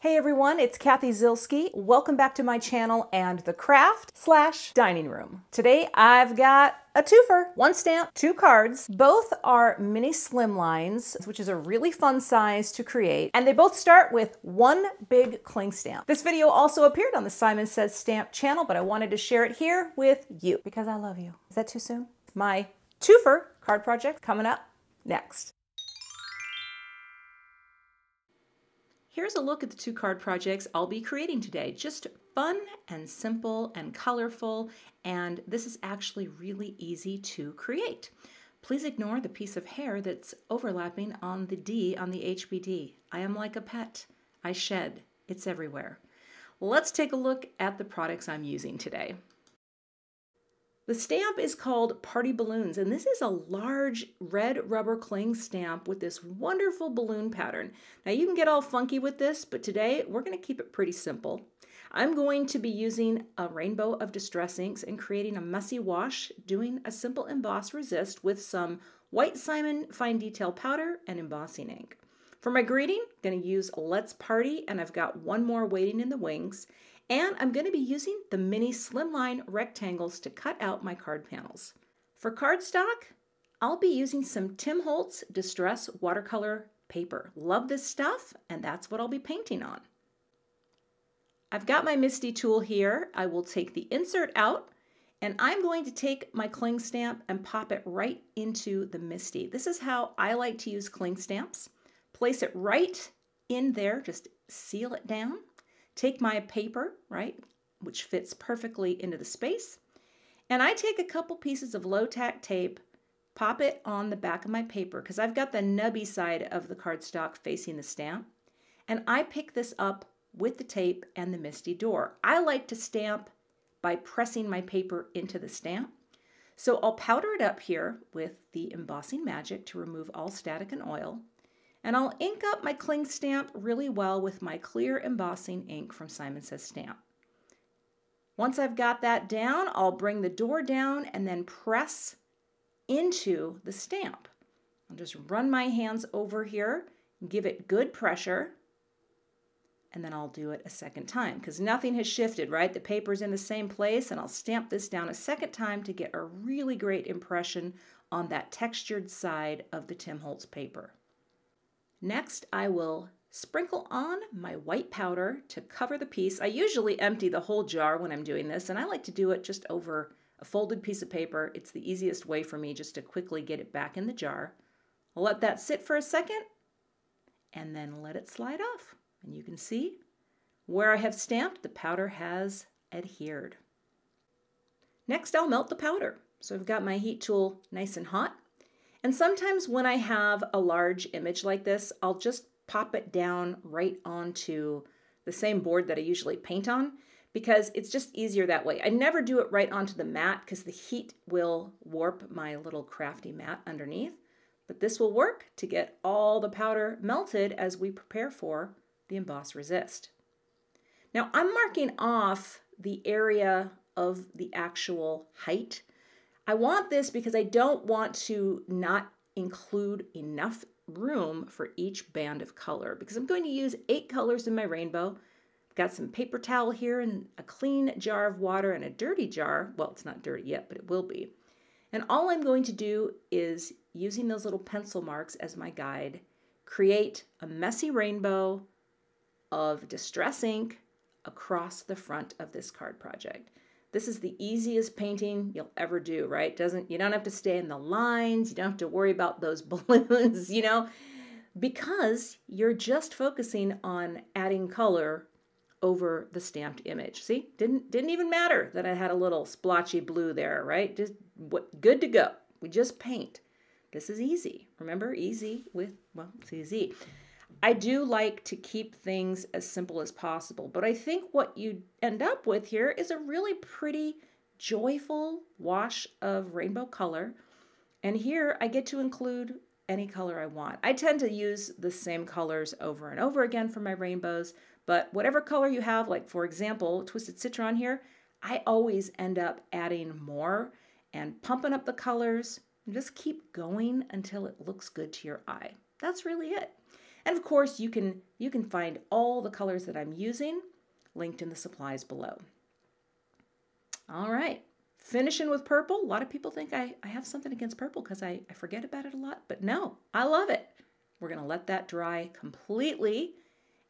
Hey everyone, it's Cathy Zielske. Welcome back to my channel and the craft/dining room. Today I've got a twofer, one stamp, two cards. Both are mini slimlines, which is a really fun size to create. And they both start with one big cling stamp. This video also appeared on the Simon Says Stamp channel, but I wanted to share it here with you because I love you. Is that too soon? My twofer card project coming up next. Here's a look at the two card projects I'll be creating today. Just fun and simple and colorful, and this is actually really easy to create. Please ignore the piece of hair that's overlapping on the D on the HBD. I am like a pet. I shed. It's everywhere. Let's take a look at the products I'm using today. The stamp is called Party Balloons, and this is a large red rubber cling stamp with this wonderful balloon pattern. Now you can get all funky with this, but today we're going to keep it pretty simple. I'm going to be using a rainbow of distress inks and creating a messy wash, doing a simple emboss resist with some white Simon fine detail powder and embossing ink. For my greeting, I'm going to use Let's Party, and I've got one more waiting in the wings. And I'm going to be using the mini slimline rectangles to cut out my card panels. For cardstock, I'll be using some Tim Holtz Distress Watercolor paper. Love this stuff, and that's what I'll be painting on. I've got my Misty tool here. I will take the insert out, and I'm going to take my cling stamp and pop it right into the Misty. This is how I like to use cling stamps. Place it right in there, just seal it down. Take my paper, right, which fits perfectly into the space, and I take a couple pieces of low-tack tape, pop it on the back of my paper, because I've got the nubby side of the cardstock facing the stamp, and I pick this up with the tape and the Misty door. I like to stamp by pressing my paper into the stamp, so I'll powder it up here with the embossing magic to remove all static and oil. And I'll ink up my cling stamp really well with my clear embossing ink from Simon Says Stamp. Once I've got that down, I'll bring the door down and then press into the stamp. I'll just run my hands over here, give it good pressure, and then I'll do it a second time because nothing has shifted, right? The paper's in the same place, and I'll stamp this down a second time to get a really great impression on that textured side of the Tim Holtz paper. Next, I will sprinkle on my white powder to cover the piece. I usually empty the whole jar when I'm doing this, and I like to do it just over a folded piece of paper. It's the easiest way for me just to quickly get it back in the jar. I'll let that sit for a second, and then let it slide off. And you can see where I have stamped, the powder has adhered. Next, I'll melt the powder. So I've got my heat tool nice and hot. And sometimes when I have a large image like this, I'll just pop it down right onto the same board that I usually paint on because it's just easier that way. I never do it right onto the mat because the heat will warp my little crafty mat underneath. But this will work to get all the powder melted as we prepare for the emboss resist. Now I'm marking off the area of the actual height. I want this because I don't want to not include enough room for each band of color because I'm going to use 8 colors in my rainbow. I've got some paper towel here and a clean jar of water and a dirty jar. Well, it's not dirty yet, but it will be. And all I'm going to do is, using those little pencil marks as my guide, create a messy rainbow of distress ink across the front of this card project. This is the easiest painting you'll ever do, right? You don't have to stay in the lines. You don't have to worry about those balloons, because you're just focusing on adding color over the stamped image. See, didn't even matter that I had a little splotchy blue there, right? Just good to go. We just paint. This is easy. Remember, easy with, well, it's easy. I do like to keep things as simple as possible, but I think what you end up with here is a really pretty, joyful wash of rainbow color. And here I get to include any color I want. I tend to use the same colors over and over again for my rainbows, but whatever color you have, like for example, Twisted Citron here, I always end up adding more and pumping up the colors and just keep going until it looks good to your eye. That's really it. And of course, you can find all the colors that I'm using linked in the supplies below. All right, finishing with purple. A lot of people think I have something against purple because I forget about it a lot, but no, I love it. We're going to let that dry completely.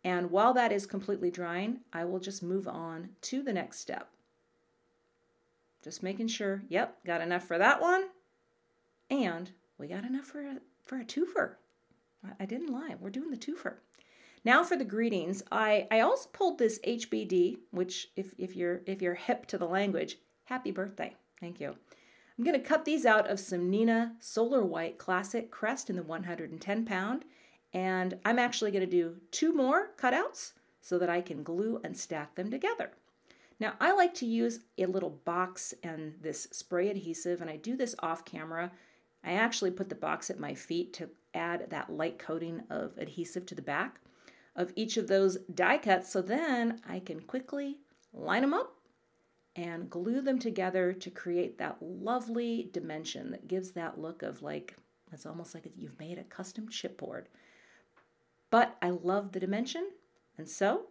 And while that is completely drying, I will just move on to the next step. Just making sure, yep, got enough for that one. And we got enough for a twofer. I didn't lie, we're doing the twofer. Now for the greetings, I also pulled this HBD, which if you're hip to the language, happy birthday, thank you. I'm going to cut these out of some Neenah Solar White Classic Crest in the 110 pound. And I'm actually going to do 2 more cutouts so that I can glue and stack them together. Now I like to use a little box and this spray adhesive, and I do this off camera. I actually put the box at my feet to add that light coating of adhesive to the back of each of those die cuts, so then I can quickly line them up and glue them together to create that lovely dimension that gives that look of like, it's almost like you've made a custom chipboard. But I love the dimension, and so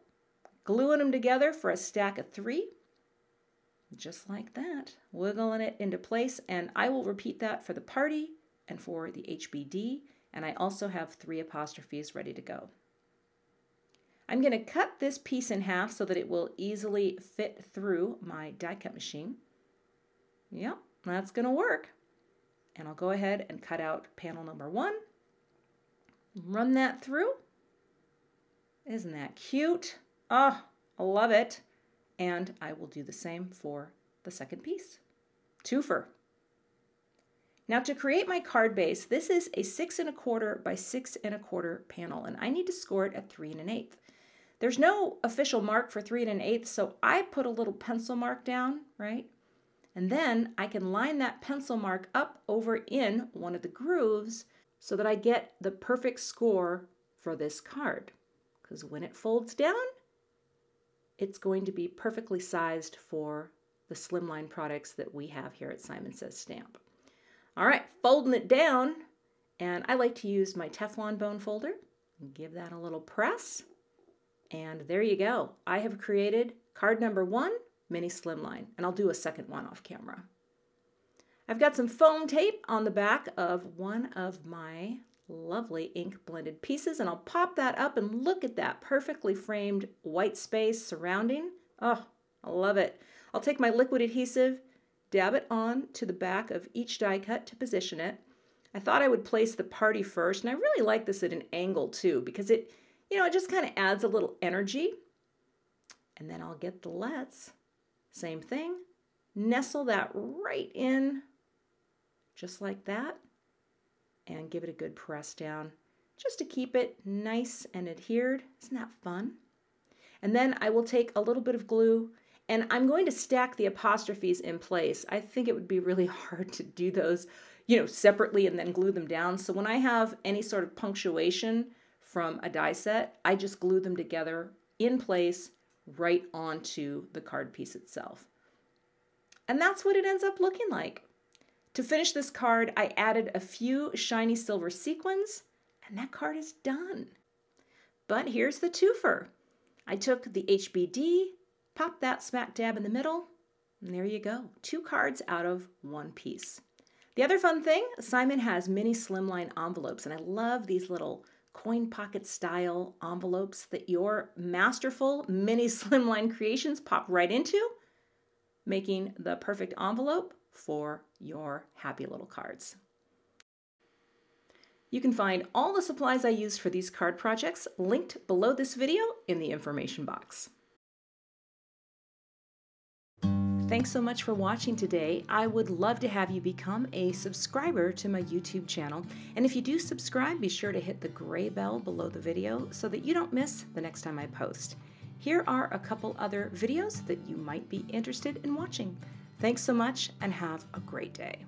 gluing them together for a stack of 3, just like that, wiggling it into place, and I will repeat that for the party and for the HBD, and I also have 3 apostrophes ready to go. I'm going to cut this piece in half so that it will easily fit through my die cut machine. Yep, that's going to work. And I'll go ahead and cut out panel number 1. Run that through. Isn't that cute? Oh, I love it. And I will do the same for the second piece. Twofer. Now to create my card base, this is a 6 1/4 by 6 1/4 panel, and I need to score it at 3 1/8. There's no official mark for 3 1/8, so I put a little pencil mark down, right? And then I can line that pencil mark up over in one of the grooves so that I get the perfect score for this card. Because when it folds down, it's going to be perfectly sized for the slimline products that we have here at Simon Says Stamp. All right, folding it down, and I like to use my Teflon bone folder and give that a little press. And there you go. I have created card number 1, Mini Slimline, and I'll do a second one off camera. I've got some foam tape on the back of one of my lovely ink blended pieces, and I'll pop that up and look at that perfectly framed white space surrounding. Oh, I love it. I'll take my liquid adhesive, dab it on to the back of each die cut to position it. I thought I would place the party first, and I really like this at an angle too because it just kind of adds a little energy. And then I'll get the let's, same thing, nestle that right in just like that and give it a good press down just to keep it nice and adhered. Isn't that fun? And then I will take a little bit of glue and I'm going to stack the apostrophes in place. I think it would be really hard to do those, separately and then glue them down. So when I have any sort of punctuation from a die set, I just glue them together in place right onto the card piece itself. And that's what it ends up looking like. To finish this card, I added a few shiny silver sequins, and that card is done. But here's the twofer. I took the HBD, popped that smack dab in the middle, and there you go. 2 cards out of 1 piece. The other fun thing, Simon has mini slimline envelopes, and I love these little coin pocket style envelopes that your masterful mini slimline creations pop right into, making the perfect envelope for your happy little cards. You can find all the supplies I used for these card projects linked below this video in the information box. Thanks so much for watching today. I would love to have you become a subscriber to my YouTube channel. And if you do subscribe, be sure to hit the gray bell below the video so that you don't miss the next time I post. Here are a couple other videos that you might be interested in watching. Thanks so much and have a great day.